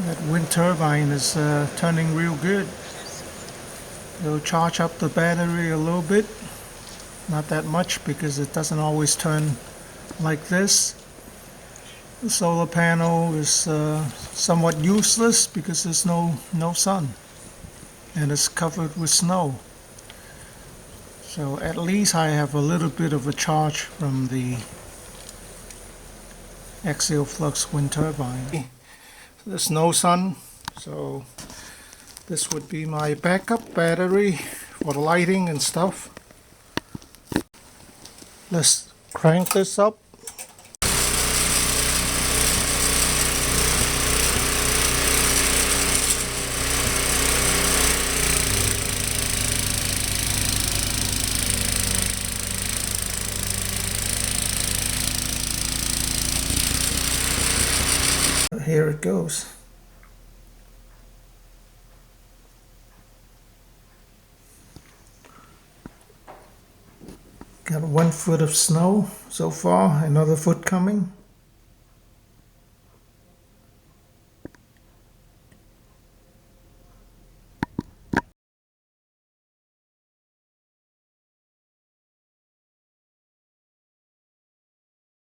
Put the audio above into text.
That wind turbine is turning real good. It'll charge up the battery a little bit. Not that much because it doesn't always turn like this. The solar panel is somewhat useless because there's no sun and it's covered with snow. So at least I have a little bit of a charge from the axial flux wind turbine. There's no sun, so this would be my backup battery for lighting and stuff. Let's crank this up. Here it goes. Got 1 foot of snow so far, another foot coming.